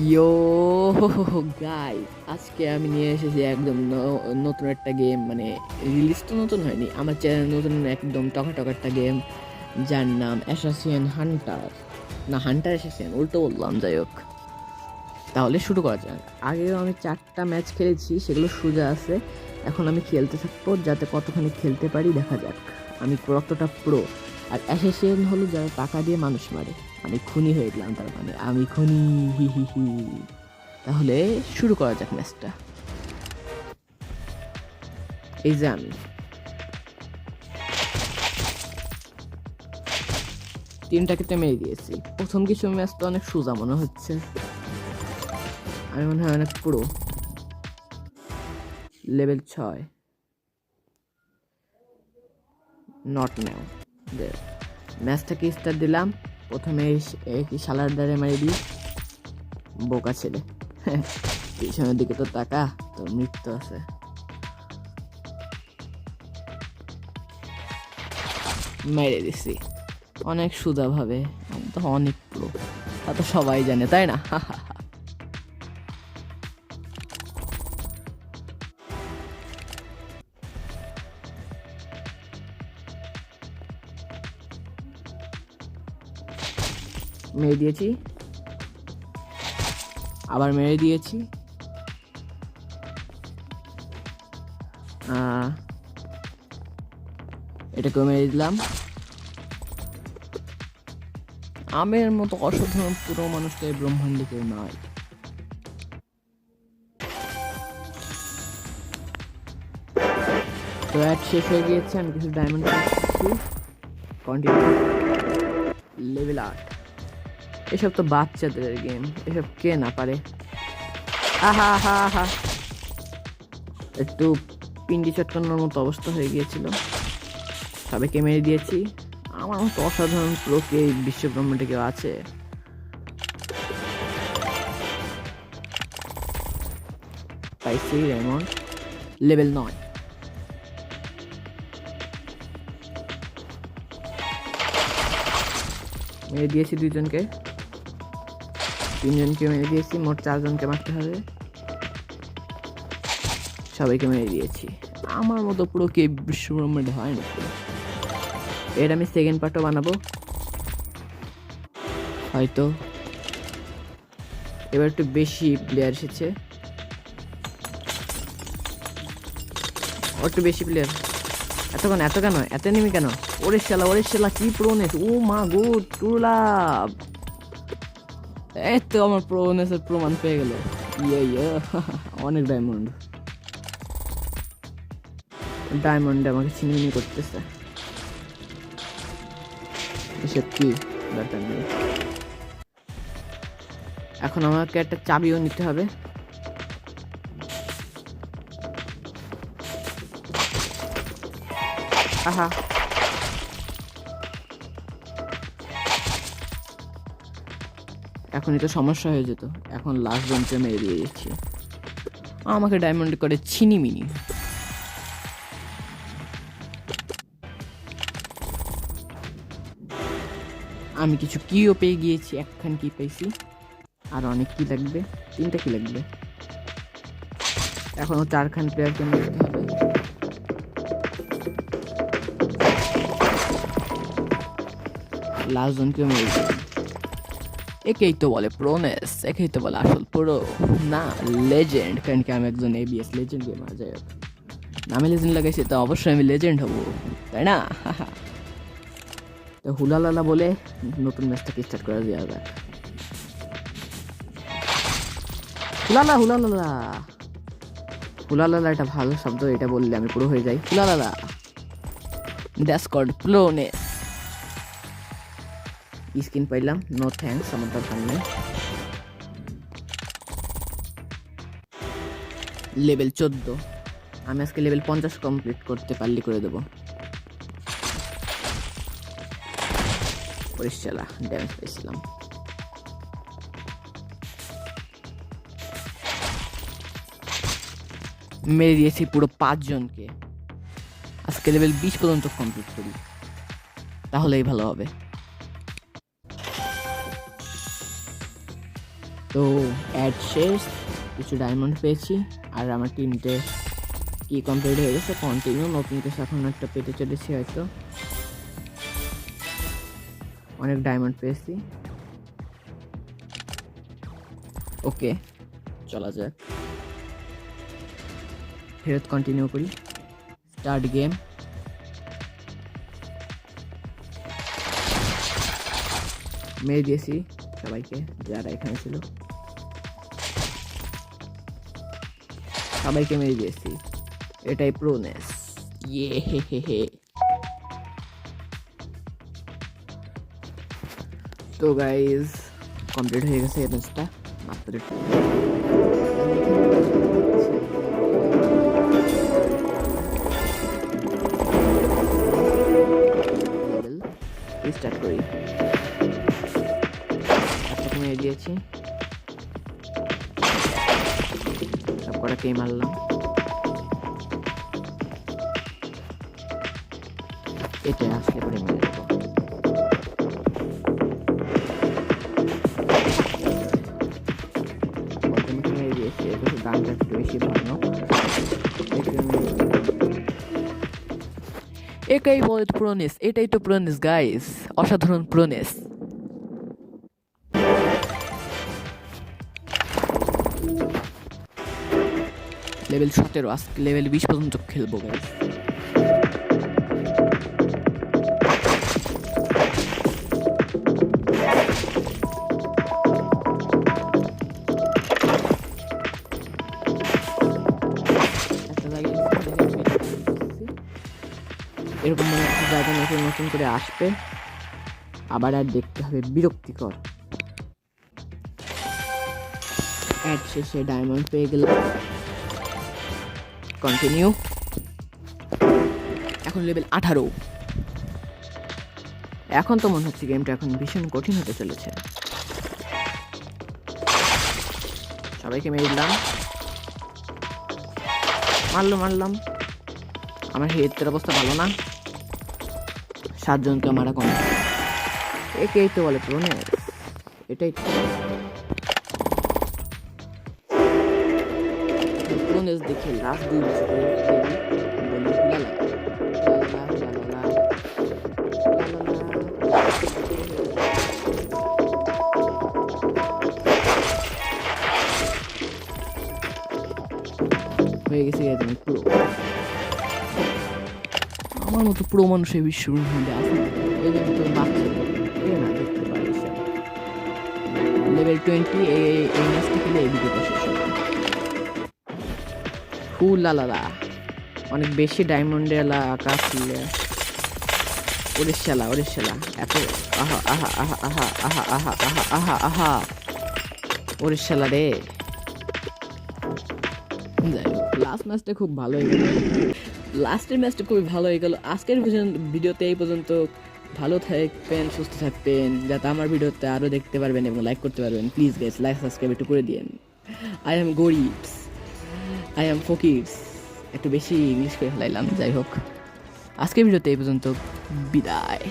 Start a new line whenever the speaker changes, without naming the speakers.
ইয়ো guys, আজকে আমি নিয়ে এসেছি একদম নতুন একটা গেম। মানে রিলিজ তো নতুন হয়নি, আমার চ্যানেল নতুন একদম টকা একটা গেম, যার নাম অ্যাসাসিন হান্টার। না, হান্টার অ্যাসাসিন উল্টো বললাম, যাই হোক। তাহলে শুরু করা যাক। আগেও আমি 4টা ম্যাচ খেলেছি, সেগুলো সোজা আছে। এখন আমি খেলতে থাকবো, যাতে কতখানি খেলতে পারি দেখা যাক আমি কতটা প্রো। আর অ্যাসাসিন হলো যারা টাকা দিয়ে মানুষ মারে। আমি খুনি হয়ে গেলাম, তার মানে আমি খুনি। হি হি হি। তাহলে শুরু করা যাক ম্যাচটা। এই যে আমি তিনটাকে তো মেরে দিয়েছি। প্রথম কিছু ম্যাচ তো অনেক সোজা মনে হচ্ছে, আমি মনে হয় অনেক পুরো। Level 6, not now. ম্যাচটাকে স্টার্ট দিলাম। প্রথমে এই শালার দ্বারে মারি দিই, বোকা ছেলে। পিছনের দিকে তো তাকা, তোর মৃত্যু আছে। মেরে দিছি অনেক সুদা ভাবে, আমি তো অনেক পুরো, তা তো সবাই জানে, তাই না? মেরে দিয়েছি, আবার মেরে দিয়েছি। এটাকেও মেরে দিলাম। আমের মতো অসাধারণ পুরো মানুষটা এই ব্রহ্মাণ্ডে কেউ নাই। তো অ্যাড শেষ হয়ে গিয়েছে, আমি কিছু ডায়মন্ড পাচ্ছি। কন্টিনিউ। লেভেল 8। এসব তো বাচ্চাদের গেম, এসব কে না পারে। আহা হা হা, একটু পিন্ডি চটকানোর মতো অবস্থা হয়ে গিয়েছিল। সবাইকে মেরে দিয়েছি। আমার মতো অসাধারণ প্রোকে বিশ্ব ব্রহ্মাণ্ডে কেউ আছে? পাইছি রেমন্ড, লেভেল 9। মেরে দিয়েছি দুইজনকে, তিনজনকে মেরে দিয়েছি, মোট 4জনকে মারতে হবে। সবাইকে মেরে দিয়েছি। আমার মতো পুরো কে বিশ্ব ব্রহ্মাণ্ডে হয় না। এর আমি সেকেন্ড পার্টও বানাবো হয়তো। এবার একটু বেশি প্লেয়ার এসেছে, একটু বেশি প্লেয়ার। এত কেন এত এনিমি কেন? ওরে শালা কি প্রোনেস! ও মা গো, টুলাভ! এই তো আমার প্রোনেসের প্রমাণ পেয়ে গেল। ইয়ে অনেক ডায়মন্ড। আমাকে ছিনিমিনি করতেছে। এসব কি দরকার নেই। এখন আমাকে একটা চাবিও নিতে হবে। আহা, এখনই তো সমস্যা হয়ে যেত। এখন লাস্ট জনকে মেরে দিয়ে দিচ্ছি, আমাকে ডায়মন্ড করে ছিনিমিনি। আমি কিছু কিও পেয়ে গিয়েছি, একখান কি পেয়েছি। আর অনেক কি লাগবে, 3টা কি লাগবে। এখনো 4খান প্লেয়ারকে মারতে হবে। লাস্ট জনকেও মেরে দিই। একেই তো বলে প্রোনেস, একেই তো বলে আসল পুরো। না, লেজেন্ড, কারণ কি আমি একজন এবিএস লেজেন্ড গেমার। যাই হোক, নামে লেজেন্ড লাগাইছি তো অবশ্যই আমি লেজেন্ড হব, তাই না? তো হুলালালা বলে নতুন ম্যাচটাকে স্টার্ট করা যাওয়া যাক। হুলালালা হুলালালা, এটা ভালো শব্দ, এটা বললে আমি পুরো হয়ে যাই। হুলালালা, দ্যাটস কল্ড প্রোনেস। স্কিন পাইলাম, নো থ্যাঙ্কস, আমার দরকার নেই। লেভেল 14। আমি আজকে লেভেল 50 কমপ্লিট করতে পারলি করে দেবো। পরিশালা ড্যামেজ পেয়েছিলাম। মেরে দিয়েছি পুরো 5জনকে। আজকে লেভেল 20 পর্যন্ত কমপ্লিট করি, তাহলেই ভালো হবে। তো অ্যাড শেষ, কিছু ডায়মন্ড পেয়েছি, আর আমার 3টে কি কমপ্লিট হয়ে গেছে। কন্টিনিউ, নতুন কিছু এখন একটা পেতে চলেছি হয়তো। অনেক ডায়মন্ড পেয়েছি। ওকে, চলা যাক, ফেরত কন্টিনিউ করি। Start game. মেরে দিয়েছি সবাইকে যারা এখানে ছিল, সবাইকে মেরে দিয়েছি। এটাই প্রোনেস। ইয়ে হে হে হে। তো গাইজ কমপ্লিট হয়ে গেছে এই ম্যাচটা মাত্র। স্টার্ট করি। একটাকে মেরে দিয়েছি, সব কটাকেই মারলাম। এটা আসলে পরে মেরে দেবো। মেরে দিয়েছি, এটা গানটা একটু বেশি ভালো। এটাই বলে প্রোনেস, এটাই তো প্রোনেস গাইস, অসাধারণ প্রোনেস। লেভেল 17, আজকে লেভেল 20 পর্যন্ত খেলবো গাইস। এরকম মনে হচ্ছে জায়গা নতুন নতুন করে আসবে, আবার আর দেখতে হবে, বিরক্তিকর। অ্যাড শেষে ডায়মন্ড পেয়ে গেলাম। কন্টিনিউ। এখন লেভেল 18। এখন তো মনে হচ্ছে গেমটা এখন ভীষণ কঠিন হতে চলেছে। সবাইকে মেরে দিলাম, মারলাম। আমার হেডের অবস্থা ভালো না, 7 জনকে মারা কম। একেই তো বলে প্রোনেস, এটাই তো প্রোনেস। দেখে লাস্ট 2 বছর হয়ে গেছে। তুমি পুরো আমার মতো পুরো মানুষ এই বিশ্বের মধ্যে আছে। এই যে তোর বাচ্চা না দেখতে পারিস। লেভেল 20 এই ম্যাচটা খেলে এই ভিডিওটা শেষ হবে। লালা অনেক বেশি ডায়মন্ডের আকাশ ছিল। ওরে শালা এত আহা আহা আহা আহা আহা আহা আহা আহা আহা ওরে শালা রে। লাস্ট ম্যাচটা খুব ভালো হয়ে গেল, লাস্টের ম্যাচটা খুবই ভালো হয়ে গেল। আজকের ভিডিওতে এই পর্যন্ত। ভালো থাকবেন, সুস্থ থাকবেন, যাতে আমার ভিডিওতে আরও দেখতে পারবেন এবং লাইক করতে পারবেন। প্লিজ গাইস, লাইক সাবস্ক্রাইব একটু করে দিন। আই এম গরিবস, আই এম ফকিরস। একটু বেশি ইংলিশ করে ফেলাইলাম, যাই হোক আজকের ভিডিওতে এই পর্যন্ত। বিদায়।